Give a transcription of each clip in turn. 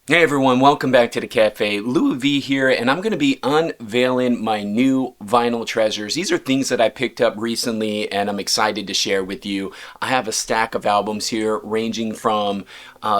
Hey everyone, welcome back to the cafe. Louis V here, and I'm going to be unveiling my new vinyl treasures. These are things that I picked up recently and I'm excited to share with you. I have a stack of albums here ranging from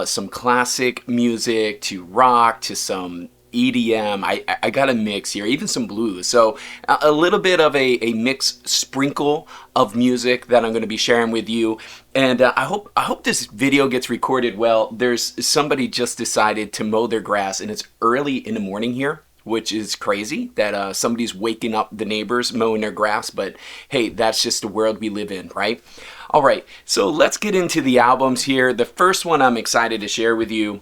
some classic music to rock to some EDM. I got a mix here, even some blues. So a little bit of a mixed sprinkle of music that I'm going to be sharing with you. And I hope this video gets recorded well. There's somebody just decided to mow their grass, and it's early in the morning here, which is crazy that somebody's waking up the neighbors mowing their grass. But hey, that's just the world we live in, right? All right, so let's get into the albums here. The first one I'm excited to share with you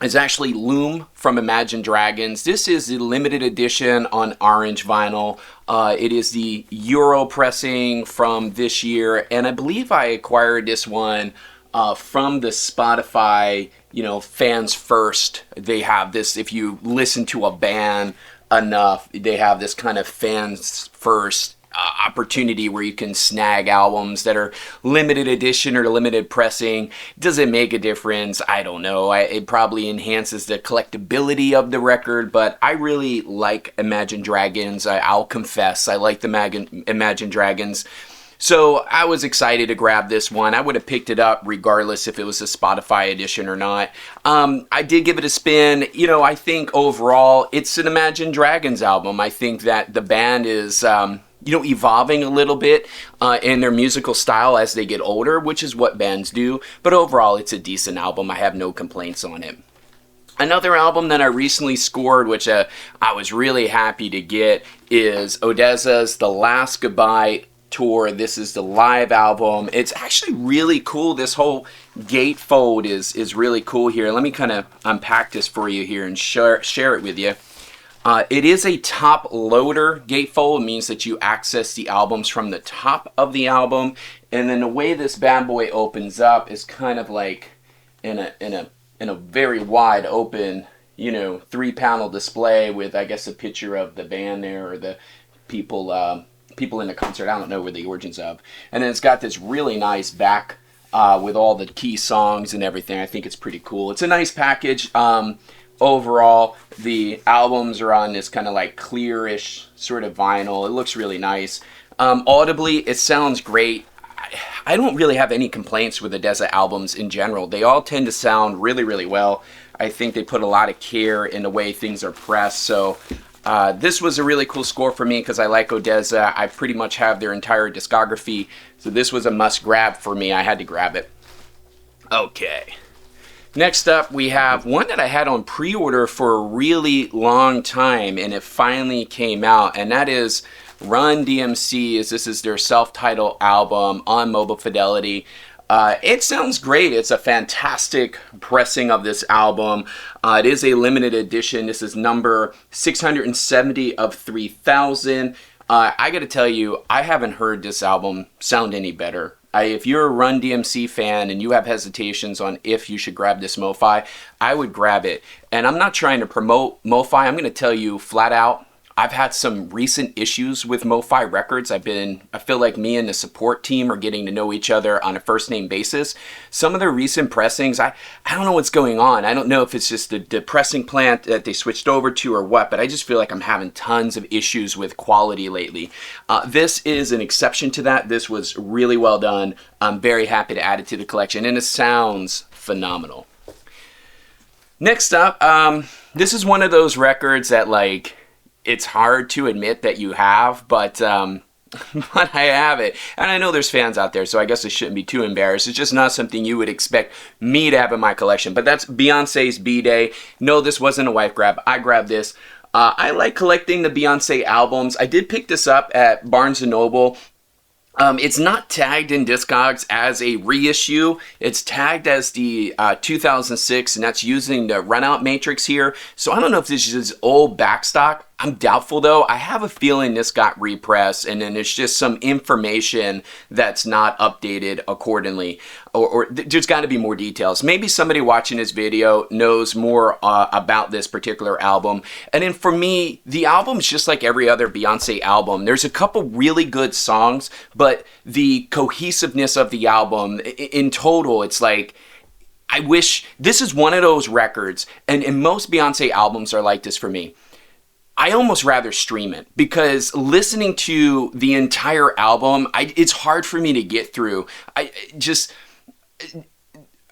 is actually Loom from Imagine Dragons. This is the limited edition on orange vinyl. It is the Euro pressing from this year, and I believe I acquired this one from the Spotify, fans first. They have this, if you listen to a band enough, they have this kind of fans first opportunity where you can snag albums that are limited edition or limited pressing. Does it make a difference? I don't know. It probably enhances the collectability of the record, but I really like Imagine Dragons. I'll confess, I like the Imagine Dragons. So I was excited to grab this one. I would have picked it up regardless if it was a Spotify edition or not. I did give it a spin. I think overall it's an Imagine Dragons album. I think that the band is evolving a little bit in their musical style as they get older, which is what bands do. But overall, it's a decent album. I have no complaints on it. Another album that I recently scored, which I was really happy to get, is Odesza's The Last Goodbye Tour. This is the live album. It's actually really cool. This whole gatefold is really cool here. Let me kind of unpack this for you here and share it with you. It is a top loader gatefold. It means that you access the albums from the top of the album, and then the way this bad boy opens up is kind of like in a very wide open, 3-panel display with, I guess, a picture of the band there or the people in the concert. I don't know where the origins of. And then it's got this really nice back with all the key songs and everything. I think it's pretty cool. It's a nice package. Overall, the albums are on this kind of like clearish sort of vinyl. It looks really nice. Audibly, it sounds great. I don't really have any complaints with Odesza albums in general. They all tend to sound really, really well. I think they put a lot of care in the way things are pressed. So this was a really cool score for me because I like Odesza. I pretty much have their entire discography. So this was a must grab for me. I had to grab it. Okay. Next up, we have one that I had on pre-order for a really long time, and it finally came out, and that is Run-D.M.C. This is their self-titled album on Mobile Fidelity. It sounds great. It's a fantastic pressing of this album. It is a limited edition. This is number 670 of 3000. I gotta tell you, I haven't heard this album sound any better. If you're a Run-D.M.C. fan and you have hesitations on if you should grab this MoFi, I would grab it. And I'm not trying to promote MoFi. I'm going to tell you flat out, I've had some recent issues with MoFi Records. I feel like me and the support team are getting to know each other on a first name basis. Some of their recent pressings, I don't know what's going on. I don't know if it's just the pressing plant that they switched over to or what, but I just feel like I'm having tons of issues with quality lately. This is an exception to that. This was really well done. I'm very happy to add it to the collection, and it sounds phenomenal. Next up, this is one of those records that it's hard to admit that you have, but but I have it. And I know there's fans out there, so I guess I shouldn't be too embarrassed. It's just not something you would expect me to have in my collection. But that's Beyoncé's B-Day. No, this wasn't a wife grab. I grabbed this. I like collecting the Beyoncé albums. I did pick this up at Barnes & Noble. It's not tagged in Discogs as a reissue. It's tagged as the 2006, and that's using the runout matrix here. So I don't know if this is old backstock. I'm doubtful though. I have a feeling this got repressed and then it's just some information that's not updated accordingly. Or there's got to be more details. Maybe somebody watching this video knows more about this particular album. And then for me, the album's just like every other Beyoncé album. There's a couple really good songs, but the cohesiveness of the album in total, it's like, I wish, this is one of those records, and most Beyonce albums are like this for me. I almost rather stream it because listening to the entire album, it's hard for me to get through.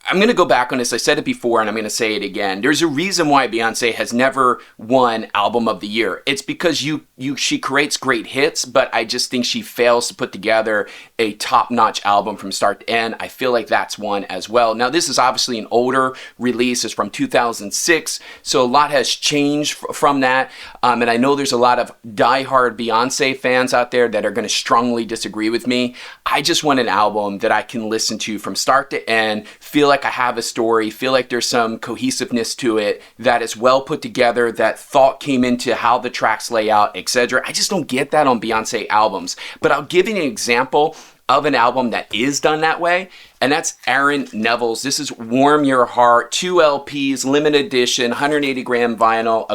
I'm going to go back on this. I said it before and I'm going to say it again. There's a reason why Beyonce has never won Album of the Year. It's because she creates great hits, but I just think she fails to put together a top-notch album from start to end. I feel like that's one as well. Now, this is obviously an older release. It's from 2006, so a lot has changed from that. And I know there's a lot of diehard Beyonce fans out there that are going to strongly disagree with me. I just want an album that I can listen to from start to end, feel like I have a story, feel like there's some cohesiveness to it, that is well put together, that thought came into how the tracks lay out, etc. I just don't get that on Beyonce albums. But I'll give you an example of an album that is done that way, and that's Aaron Neville's. This is Warm Your Heart, 2 LPs, limited edition, 180 gram vinyl,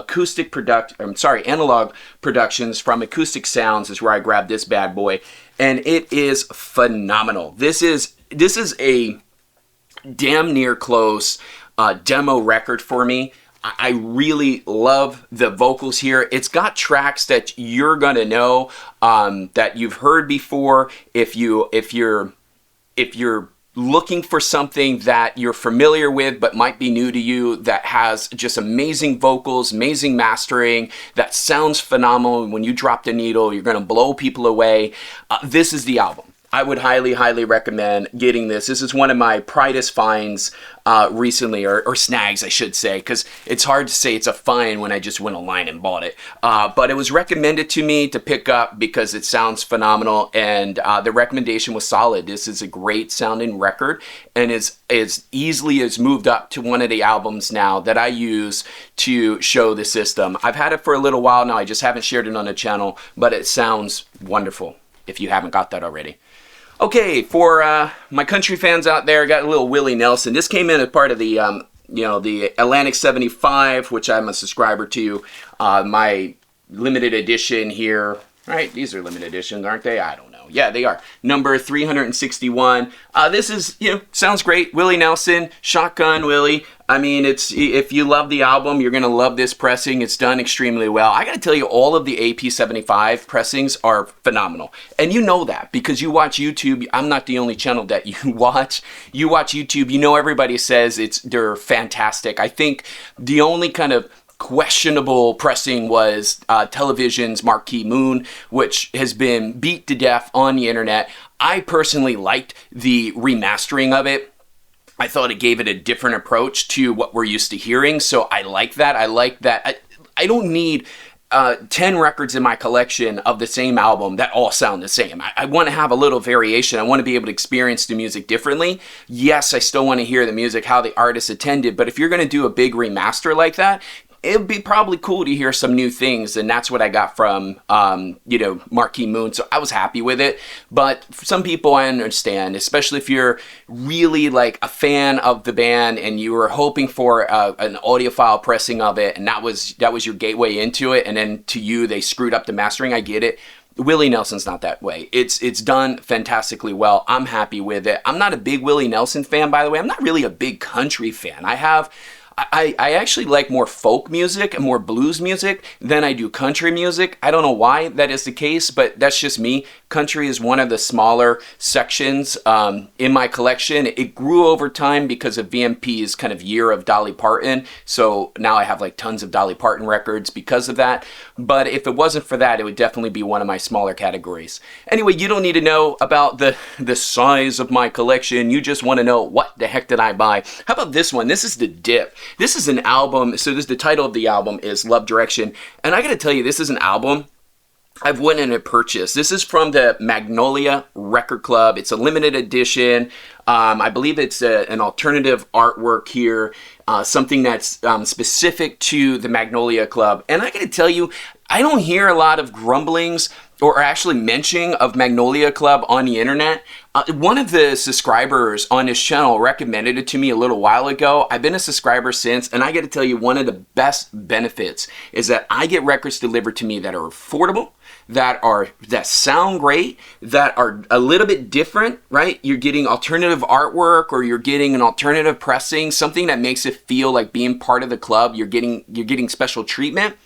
analog productions from Acoustic Sounds is where I grabbed this bad boy, and it is phenomenal. This is a damn near close demo record for me. I really love the vocals here. It's got tracks that you're gonna know, that you've heard before. If you're looking for something that you're familiar with but might be new to you, that has just amazing vocals, amazing mastering, that sounds phenomenal. When you drop the needle, you're gonna blow people away. This is the album. I would highly, highly recommend getting this. This is one of my brightest finds recently, or snags, I should say, because it's hard to say it's a find when I just went online and bought it. But it was recommended to me to pick up because it sounds phenomenal, and the recommendation was solid. This is a great sounding record, and is easily has moved up to one of the albums now that I use to show the system. I've had it for a little while now. I just haven't shared it on the channel, but it sounds wonderful if you haven't got that already. Okay, for my country fans out there, I got a little Willie Nelson. This came in as part of the, the Atlantic 75, which I'm a subscriber to. My limited edition here, right? These are limited editions, aren't they? I don't know. Yeah, they are. Number 361. This is, sounds great. Willie Nelson, Shotgun Willie. I mean, if you love the album, you're going to love this pressing. It's done extremely well. I got to tell you, all of the AP75 pressings are phenomenal. And you know that because you watch YouTube. I'm not the only channel that you watch. You watch YouTube. You know everybody says they're fantastic. I think the only kind of questionable pressing was Television's Marquee Moon, which has been beat to death on the internet. I personally liked the remastering of it. I thought it gave it a different approach to what we're used to hearing, so I like that. I don't need 10 records in my collection of the same album that all sound the same. I want to have a little variation. I want to be able to experience the music differently. Yes, I still want to hear the music, how the artist attended, but if you're going to do a big remaster like that, it'd be probably cool to hear some new things, and that's what I got from, Marquee Moon, so I was happy with it. But for some people, I understand, especially if you're really like a fan of the band and you were hoping for an audiophile pressing of it, and that was your gateway into it, and then to you, they screwed up the mastering. I get it. Willie Nelson's not that way. It's done fantastically well. I'm happy with it. I'm not a big Willie Nelson fan, by the way. I'm not really a big country fan. I actually like more folk music and more blues music than I do country music. I don't know why that is the case, but that's just me. Country is one of the smaller sections in my collection. It grew over time because of VMP's kind of year of Dolly Parton. So now I have like tons of Dolly Parton records because of that. But if it wasn't for that, it would definitely be one of my smaller categories. Anyway, you don't need to know about the size of my collection. You just want to know what the heck did I buy. How about this one? This is The Dip. This is an album, so the title of the album is Love Direction, and I gotta tell you, this is an album I've went in and purchased. This is from the Magnolia Record Club. It's a limited edition. I believe it's an alternative artwork here, something that's specific to the Magnolia Club, and I gotta tell you, I don't hear a lot of grumblings or actually mention of Magnolia Club on the internet. One of the subscribers on this channel recommended it to me a little while ago. I've been a subscriber since, and I got to tell you, one of the best benefits is that I get records delivered to me that are affordable, that sound great, that are a little bit different, right? You're getting alternative artwork, or you're getting an alternative pressing, something that makes it feel like being part of the club. You're getting special treatment.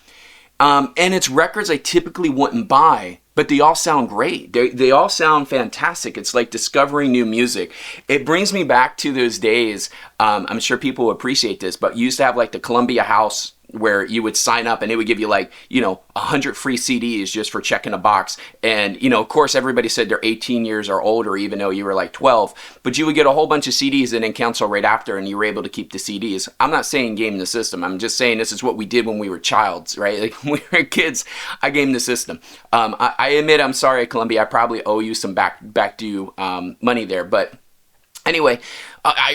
And it's records I typically wouldn't buy, but they all sound great. They all sound fantastic. It's like discovering new music. It brings me back to those days. I'm sure people will appreciate this, but you used to have like the Columbia House, where you would sign up and it would give you like, 100 free CDs just for checking a box. And, of course, everybody said they're 18 years or older, even though you were like 12. But you would get a whole bunch of CDs and then cancel right after, and you were able to keep the CDs. I'm not saying game the system. I'm just saying this is what we did when we were childs, right? Like when we were kids, I gamed the system. I admit, I'm sorry, Columbia. I probably owe you some back due money there. But anyway,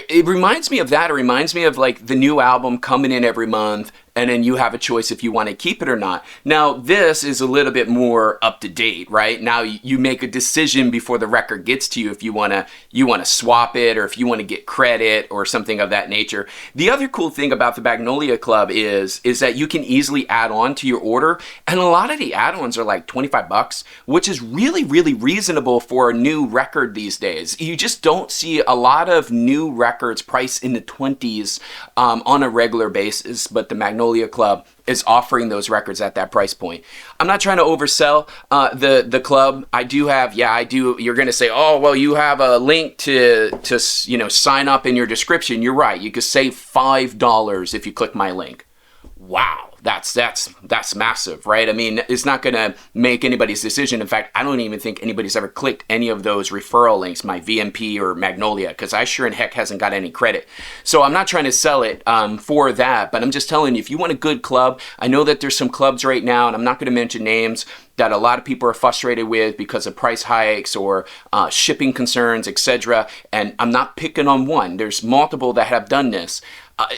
it reminds me of that. It reminds me of like the new album coming in every month, and then you have a choice if you want to keep it or not. Now, this is a little bit more up to date, right? Now you make a decision before the record gets to you if you want to swap it, or if you want to get credit or something of that nature. The other cool thing about the Magnolia Club is that you can easily add on to your order, and a lot of the add-ons are like $25, which is really, really reasonable for a new record these days. You just don't see a lot of new records priced in the 20s on a regular basis, but the Magnolia Club is offering those records at that price point. I'm not trying to oversell the club. I do. You're going to say, oh, well, you have a link to sign up in your description. You're right. You could save $5 if you click my link. Wow. That's massive, right? I mean, it's not going to make anybody's decision. In fact, I don't even think anybody's ever clicked any of those referral links, my VMP or Magnolia, because I sure in heck hasn't got any credit. So I'm not trying to sell it for that, but I'm just telling you, if you want a good club, I know that there's some clubs right now, and I'm not going to mention names, that a lot of people are frustrated with because of price hikes or shipping concerns, etc. And I'm not picking on one. There's multiple that have done this.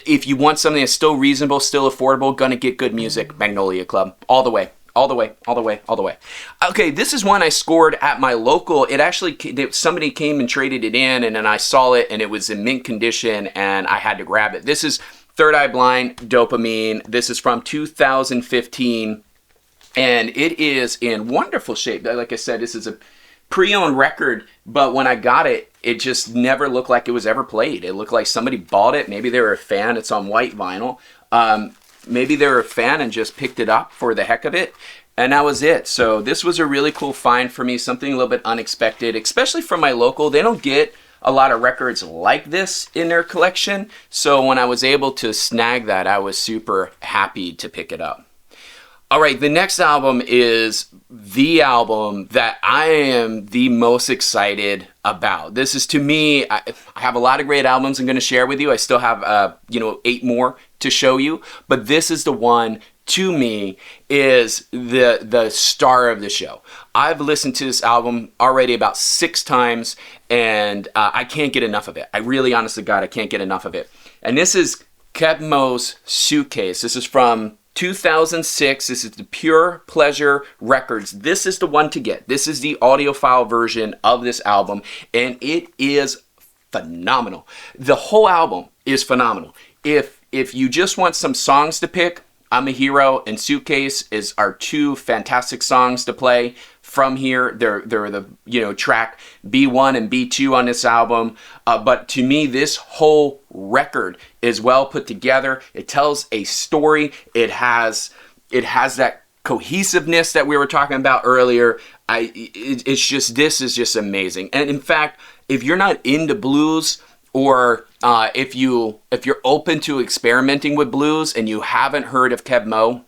If you want something that's still reasonable, still affordable, gonna get good music, Magnolia Club, all the way. All the way, all the way, all the way. Okay, this is one I scored at my local. It actually, somebody came and traded it in, and then I saw it, and it was in mint condition, and I had to grab it. This is Third Eye Blind, Dopamine. This is from 2015, and it is in wonderful shape. Like I said, this is a pre-owned record, but when I got it, it just never looked like it was ever played. It looked like somebody bought it. Maybe they were a fan. It's on white vinyl. Maybe they were a fan and just picked it up for the heck of it, and that was it. So this was a really cool find for me, something a little bit unexpected, especially from my local. They don't get a lot of records like this in their collection, so when I was able to snag that, I was super happy to pick it up. All right, the next album is the album that I am the most excited about. This is, to me, I have a lot of great albums I'm going to share with you. I still have, 8 more to show you, but this is the one, to me, is the star of the show. I've listened to this album already about 6 times, and I can't get enough of it. I really, honest to God, I can't get enough of it. And this is Keb Mo's Suitcase. This is from 2006. This is the Pure Pleasure Records. This is the one to get. This is the audiophile version of this album, and it is phenomenal. The whole album is phenomenal. If you just want some songs to pick, I'm a Hero and Suitcase are 2 fantastic songs to play from here. They're the track B1 and B2 on this album. But to me, this whole record is well put together. It tells a story. It has that cohesiveness that we were talking about earlier. This is just amazing. And in fact, if you're not into blues, or if you're open to experimenting with blues and you haven't heard of Keb Mo,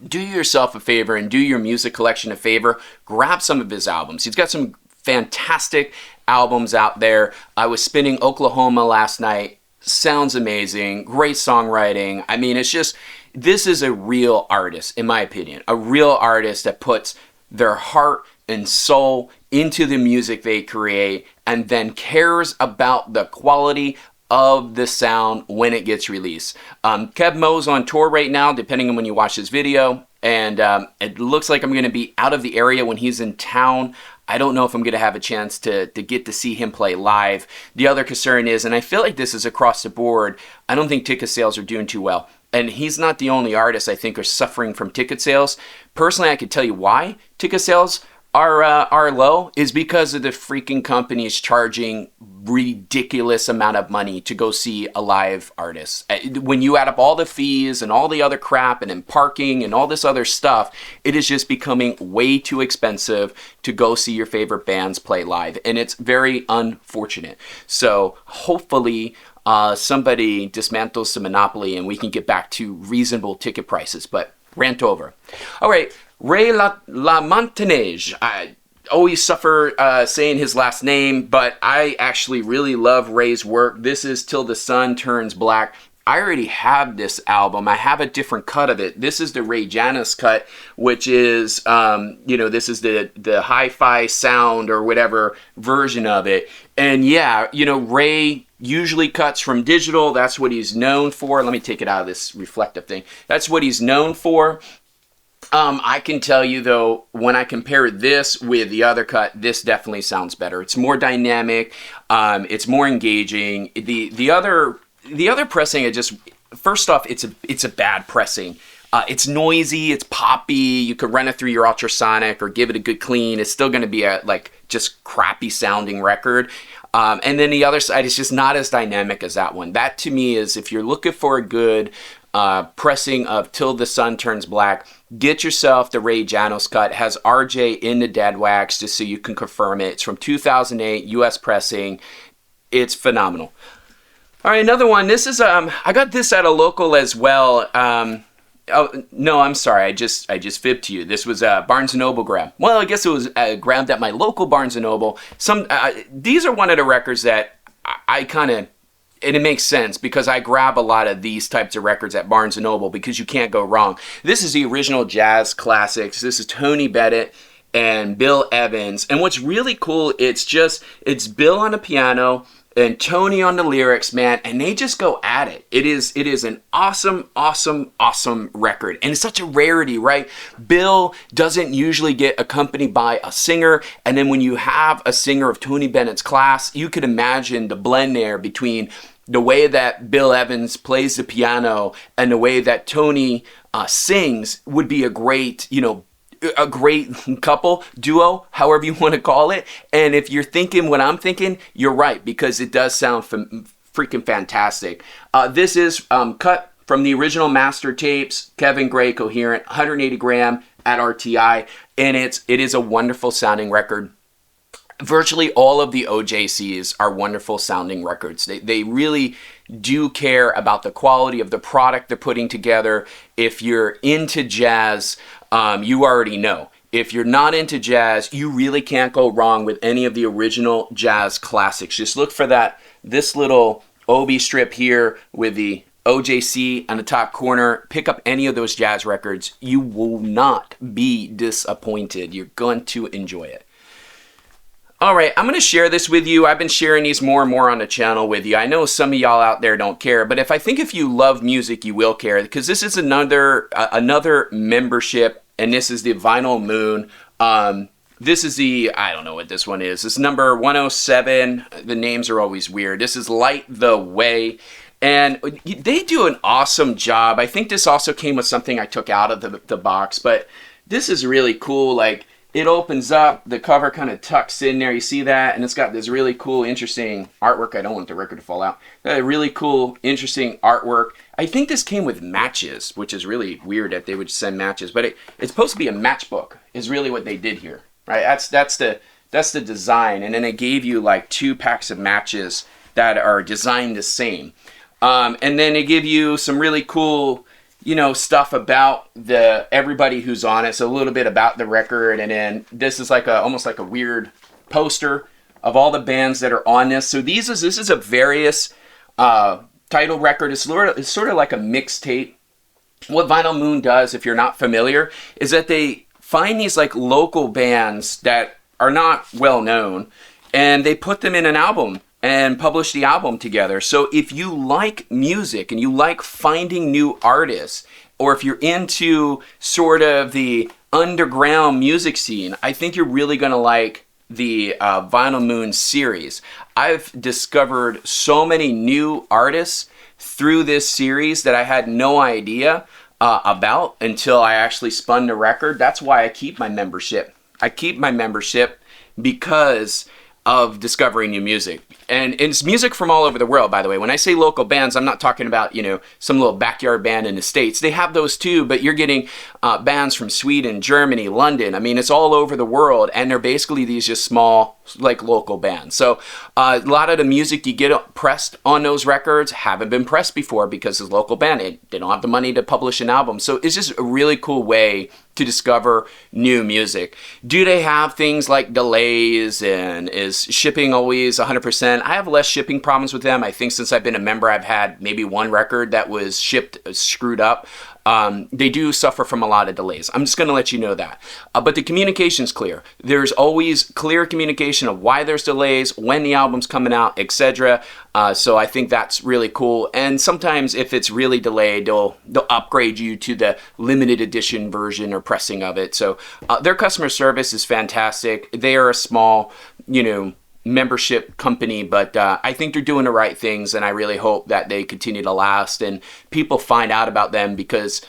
do yourself a favor and do your music collection a favor. Grab some of his albums. He's got some fantastic albums out there. I was spinning Oklahoma last night. Sounds amazing. Great songwriting. I mean, this is a real artist, in my opinion. A real artist that puts their heart and soul into the music they create, and then cares about the quality of the sound when it gets released. Keb Mo's on tour right now, depending on when you watch this video. and it looks like I'm going to be out of the area when he's in town. I don't know if I'm going to have a chance to get to see him play live. The other concern is, and I feel like this is across the board, I don't think ticket sales are doing too well. And he's not the only artist I think are suffering from ticket sales. Personally, I could tell you why ticket sales are low is because of the freaking companies charging ridiculous amount of money to go see a live artist. When you add up all the fees and all the other crap and then parking and all this other stuff, it is just becoming way too expensive to go see your favorite bands play live. And it's very unfortunate. So hopefully somebody dismantles the monopoly and we can get back to reasonable ticket prices. But rant over. All right. Lamontagne. I always suffer saying his last name, but I actually really love Ray's work. This is Till the Sun Turns Black. I already have this album. I have a different cut of it. This is the Ray Janis cut, which is, this is the hi-fi sound or whatever version of it. And yeah, Ray usually cuts from digital. That's what he's known for. Let me take it out of this reflective thing. That's what he's known for. I can tell you though, when I compare this with the other cut, this definitely sounds better. It's more dynamic. It's more engaging. The other pressing, first off, it's a bad pressing. It's noisy. It's poppy. You could run it through your ultrasonic or give it a good clean. It's still going to be a just crappy sounding record. And then the other side is just not as dynamic as that one. That to me is, if you're looking for a good pressing of Till the Sun Turns Black, get yourself the Ray Janis cut. It has RJ in the dead wax just so you can confirm it. It's from 2008, US pressing. It's phenomenal. All right, another one. This is I got this at a local as well. Oh no, I'm sorry. I just fibbed to you. This was Barnes & Noble grab. Well, I guess it was grabbed at my local Barnes & Noble. These are one of the records that I kind of, and it makes sense because I grab a lot of these types of records at Barnes & Noble because you can't go wrong. This is the original jazz classics. This is Tony Bennett and Bill Evans. And what's really cool, it's Bill on the piano and Tony on the lyrics, man, and they just go at it. It is an awesome, awesome, awesome record. And it's such a rarity, right? Bill doesn't usually get accompanied by a singer, and then when you have a singer of Tony Bennett's class, you could imagine the blend there between the way that Bill Evans plays the piano and the way that Tony sings would be a great couple, duo, however you want to call it. And if you're thinking what I'm thinking, you're right, because it does sound freaking fantastic. This is cut from the original master tapes, Kevin Gray Coherent, 180 gram at RTI, and it is a wonderful sounding record. Virtually all of the OJCs are wonderful sounding records. They really do care about the quality of the product they're putting together. If you're into jazz, you already know. If you're not into jazz, you really can't go wrong with any of the original jazz classics. Just look for this little Obi strip here with the OJC on the top corner. Pick up any of those jazz records. You will not be disappointed. You're going to enjoy it. All right, I'm going to share this with you. I've been sharing these more and more on the channel with you. I know some of y'all out there don't care, but if you love music, you will care, because this is another membership, and this is the Vinyl Moon. This is I don't know what this one is. This is number 107. The names are always weird. This is Light the Way. And they do an awesome job. I think this also came with something I took out of the box, but this is really cool. It opens up, the cover kind of tucks in there, you see that? And it's got this really cool, interesting artwork. I don't want the record to fall out. Really cool, interesting artwork. I think this came with matches, which is really weird that they would send matches, but it's supposed to be a matchbook, is really what they did here, right? That's the design. And then they gave you 2 packs of matches that are designed the same. And then they give you some really cool stuff about everybody who's on it. So a little bit about the record, and then this is almost like a weird poster of all the bands that are on this. So this is a various title record. It's sort of like a mixtape. What Vinyl Moon does, if you're not familiar, is that they find these local bands that are not well known, and they put them in an album. and publish the album together. So if you like music and you like finding new artists, or if you're into sort of the underground music scene, I think you're really going to like the Vinyl Moon series. I've discovered so many new artists through this series that I had no idea about until I actually spun the record. That's why I keep my membership. I keep my membership because of discovering new music. And it's music from all over the world, by the way. When I say local bands, I'm not talking about, some little backyard band in the States. They have those too, but you're getting bands from Sweden, Germany, London. I mean, it's all over the world, and they're basically these just small, like, local bands. So a lot of the music you get pressed on those records haven't been pressed before because it's a local band. They don't have the money to publish an album. So it's just a really cool way to discover new music. Do they have things like delays, and is shipping always 100%? I have less shipping problems with them. I think since I've been a member, I've had maybe one record that was shipped screwed up. They do suffer from a lot of delays. I'm just going to let you know that. But the communication's clear. There's always clear communication of why there's delays, when the album's coming out, etc. So I think that's really cool. And sometimes if it's really delayed, they'll upgrade you to the limited edition version or pressing of it. So their customer service is fantastic. They are a small, membership company, but I think they're doing the right things, and I really hope that they continue to last and people find out about them, because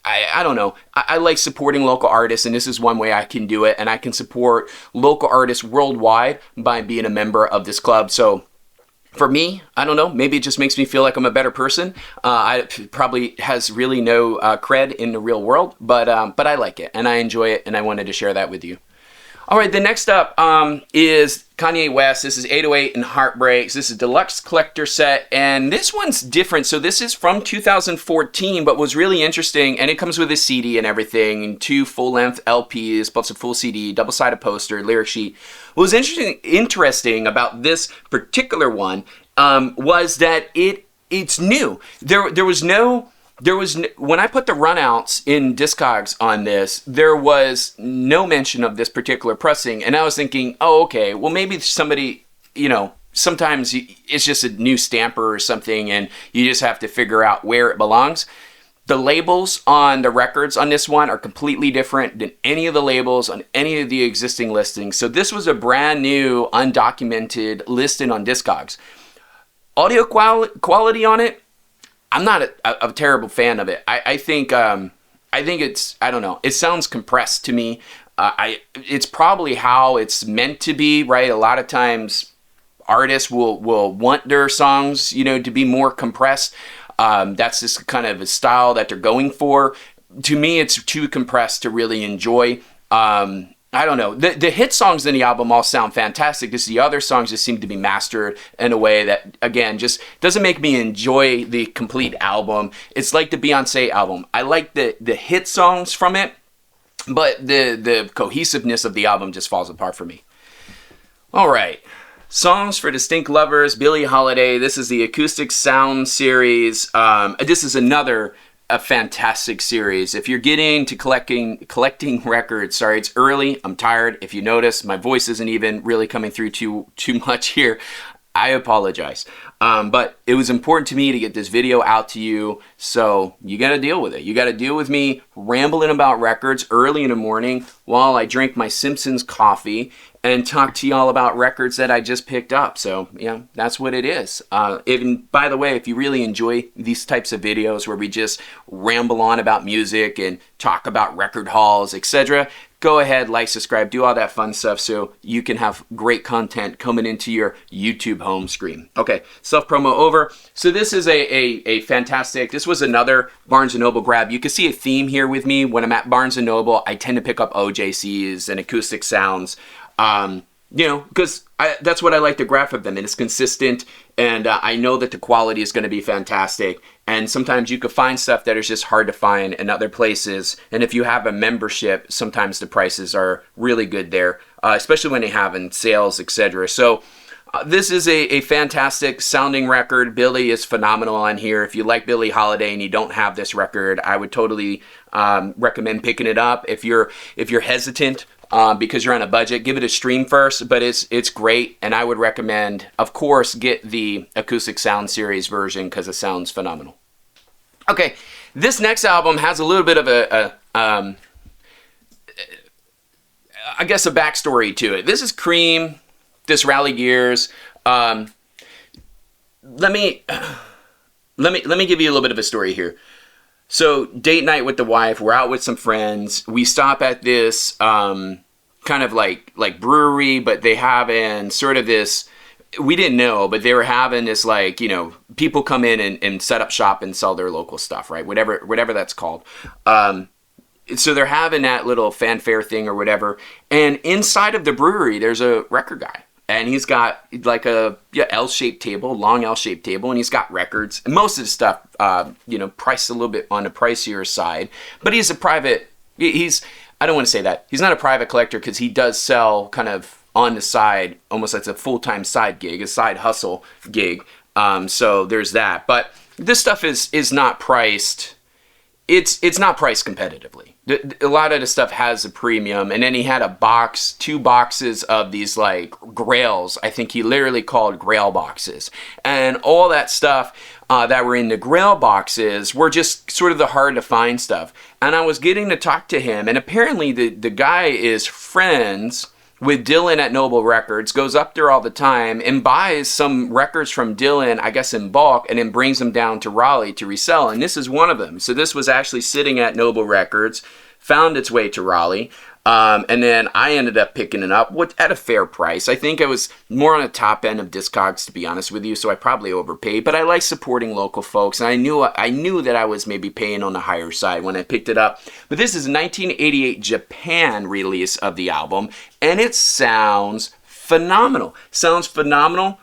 I don't know, I like supporting local artists, and this is one way I can do it, and I can support local artists worldwide by being a member of this club. So for me, I don't know, maybe it just makes me feel like I'm a better person. I probably has really no cred in the real world, but I like it and I enjoy it, and I wanted to share that with you. All right, the next up is Kanye West. This is 808 and Heartbreaks. This is Deluxe Collector Set, and this one's different. So this is from 2014, but was really interesting, and it comes with a CD and everything, and 2 full-length LPs, plus a full CD, double-sided poster, lyric sheet. What was interesting about this particular one was that it's new. When I put the runouts in Discogs on this, there was no mention of this particular pressing, and I was thinking, oh, okay, well, maybe somebody, sometimes it's just a new stamper or something, and you just have to figure out where it belongs. The labels on the records on this one are completely different than any of the labels on any of the existing listings. So this was a brand new, undocumented listing on Discogs. Audio quality on it, I'm not a terrible fan of it. I think it's, I don't know, it sounds compressed to me. It's probably how it's meant to be, right? A lot of times artists will want their songs, to be more compressed. That's just kind of a style that they're going for. To me, it's too compressed to really enjoy. I don't know. The hit songs in the album all sound fantastic. Just the other songs just seem to be mastered in a way that, again, just doesn't make me enjoy the complete album. It's like the Beyoncé album. I like the hit songs from it, but the cohesiveness of the album just falls apart for me. All right. Songs for Distinct Lovers, Billie Holiday. This is the Acoustic Sound series. This is a fantastic series. If you're getting to collecting records, sorry, it's early, I'm tired. If you notice, my voice isn't even really coming through too much here. I apologize. But it was important to me to get this video out to you, so you got to deal with it. You got to deal with me rambling about records early in the morning while I drink my Simpsons coffee and talk to y'all about records that I just picked up. So, yeah, that's what it is. Even, by the way, if you really enjoy these types of videos where we just ramble on about music and talk about record hauls, etc., go ahead, like, subscribe, do all that fun stuff so you can have great content coming into your YouTube home screen. Okay, self-promo over. So this is a fantastic, this was another Barnes & Noble grab. You can see a theme here with me. When I'm at Barnes & Noble, I tend to pick up OJCs and acoustic sounds. Because that's what I like to grab from them, and it's consistent, and I know that the quality is going to be fantastic, and sometimes you could find stuff that is just hard to find in other places, and if you have a membership, sometimes the prices are really good there, especially when they have in sales, etc. So this is a fantastic sounding record. Billie is phenomenal on here. If you like Billie Holiday and you don't have this record, I would totally recommend picking it up. If you're hesitant because you're on a budget. Give it a stream first, but it's great, and I would recommend, of course, get the Acoustic Sound Series version because it sounds phenomenal. Okay, this next album has a little bit of I guess a backstory to it. This is Cream, Disraeli Gears. Let me give you a little bit of a story here. So, date night with the wife, we're out with some friends. We stop at this kind of like brewery, but they have in sort of this, we didn't know, but they were having this like, you know, people come in and set up shop and sell their local stuff, right? Whatever that's called. So they're having that little fanfare thing or whatever. And inside of the brewery, there's a record guy. And he's got like a L-shaped table, long L-shaped table, and he's got records. And most of the stuff, priced a little bit on the pricier side. But he's I don't want to say that. He's not a private collector because he does sell kind of on the side, almost like a full-time side gig, a side hustle gig. So there's that. But this stuff is not priced. It's not priced competitively. A lot of the stuff has a premium, and then he had two boxes of these like grails. I think he literally called grail boxes, and all that stuff that were in the grail boxes were just sort of the hard to find stuff. And I was getting to talk to him, and apparently the guy is friends with Dylan at Noble Records, goes up there all the time and buys some records from Dylan, I guess in bulk, and then brings them down to Raleigh to resell. And this is one of them. So this was actually sitting at Noble Records, found its way to Raleigh. And then I ended up picking it up at a fair price. I think I was more on the top end of Discogs, to be honest with you, so I probably overpaid. But I like supporting local folks, and I knew that I was maybe paying on the higher side when I picked it up. But this is a 1988 Japan release of the album, and it sounds phenomenal.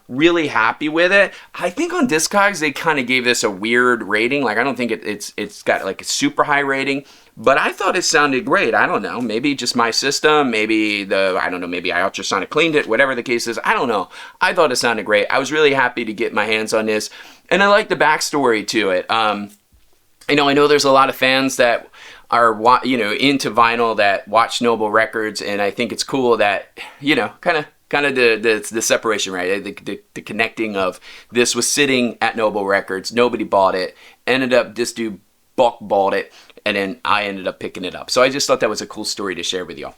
Really happy with it. I think on Discogs they kind of gave this a weird rating. Like I don't think it's got like a super high rating. But I thought it sounded great. I don't know. Maybe just my system. Maybe maybe I ultrasonic cleaned it. Whatever the case is. I don't know. I thought it sounded great. I was really happy to get my hands on this. And I like the backstory to it. I know there's a lot of fans that are, into vinyl that watch Noble Records. And I think it's cool that, kind of the separation, right? The connecting of this was sitting at Noble Records. Nobody bought it. Ended up, this dude bulk bought it. And then I ended up picking it up. So I just thought that was a cool story to share with y'all.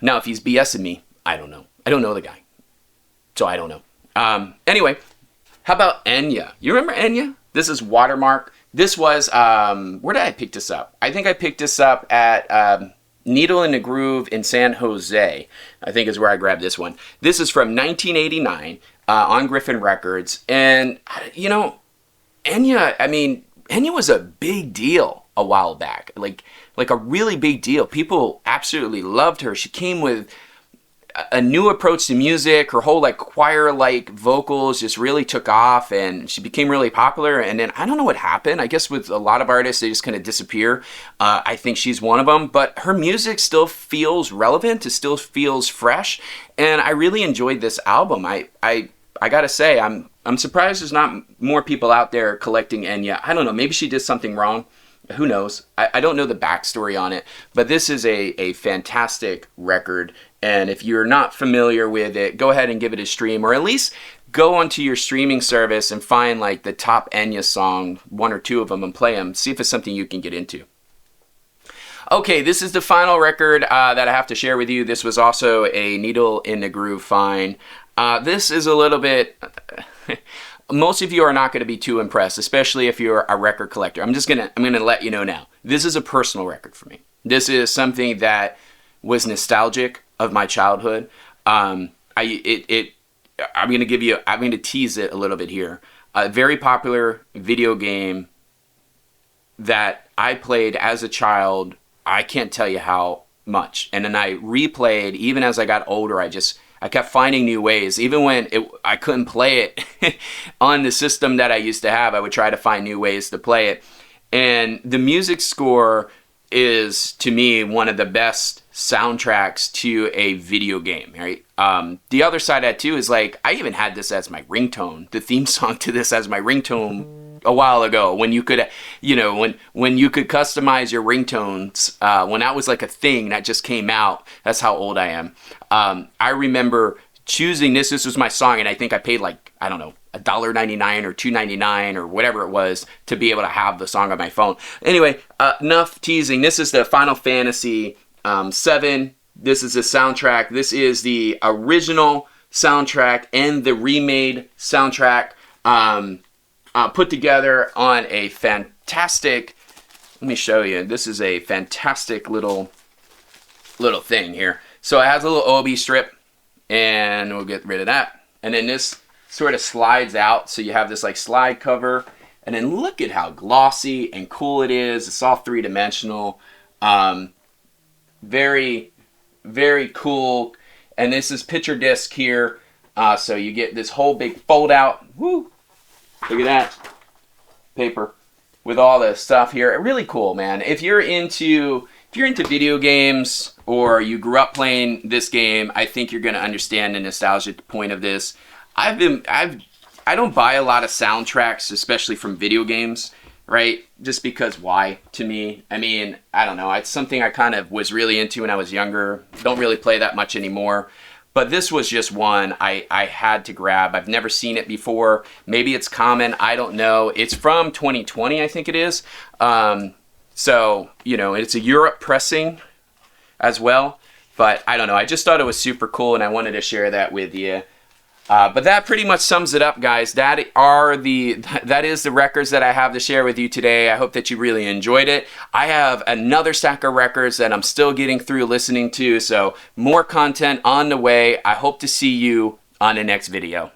Now, if he's BSing me, I don't know. I don't know the guy. So I don't know. Anyway, how about Enya? You remember Enya? This is Watermark. This was, where did I pick this up? I think I picked this up at Needle in the Groove in San Jose, I think is where I grabbed this one. This is from 1989 on Griffin Records. And, Enya, Enya was a big deal a while back, like a really big deal. People absolutely loved her. She came with a new approach to music. Her whole like choir-like vocals just really took off, and she became really popular. And then I don't know what happened. I guess with a lot of artists, they just kind of disappear. I think she's one of them, but her music still feels relevant. It still feels fresh, and I really enjoyed this album. I gotta say, I'm surprised there's not more people out there collecting Enya. I don't know, maybe she did something wrong. Who knows? I don't know the backstory on it, but this is a fantastic record. And if you're not familiar with it, go ahead and give it a stream, or at least go onto your streaming service and find like the top Enya song, one or two of them, and play them. See if it's something you can get into. Okay, this is the final record that I have to share with you. This was also a Needle in the Groove find. This is a little bit... Most of you are not going to be too impressed, especially if you're a record collector. I'm gonna let you know now. This is a personal record for me. This is something that was nostalgic of my childhood. I'm gonna tease it a little bit here. A very popular video game that I played as a child. I can't tell you how much. And then I replayed even as I got older. I kept finding new ways. Even when I couldn't play it on the system that I used to have, I would try to find new ways to play it. And the music score is, to me, one of the best soundtracks to a video game, right? The other side of that, too, is like, I even had this as my ringtone, the theme song to this as my ringtone a while ago when you could, when you could customize your ringtones, when that was like a thing that just came out. That's how old I am. I remember choosing this. This was my song, and I think I paid like, I don't know, $1.99 or $2.99 or whatever it was to be able to have the song on my phone. Anyway, enough teasing. This is the Final Fantasy 7. This is the soundtrack. This is the original soundtrack and the remade soundtrack put together on a fantastic, let me show you. This is a fantastic little thing here. So it has a little OB strip, and we'll get rid of that. And then this sort of slides out, so you have this like slide cover. And then look at how glossy and cool it is. It's all three-dimensional. Very, very cool. And this is picture disc here. So you get this whole big fold out. Woo! Look at that. Paper with all the stuff here. Really cool, man. If you're into video games or you grew up playing this game, I think you're gonna understand the nostalgia point of this. I don't buy a lot of soundtracks, especially from video games, right? Just because why, to me? I mean, I don't know. It's something I kind of was really into when I was younger. Don't really play that much anymore. But this was just one I had to grab. I've never seen it before. Maybe it's common. I don't know. It's from 2020, I think it is. So, it's a Europe pressing as well. But I don't know. I just thought it was super cool, and I wanted to share that with you. But that pretty much sums it up, guys. That is the records that I have to share with you today. I hope that you really enjoyed it. I have another stack of records that I'm still getting through listening to, so more content on the way. I hope to see you on the next video.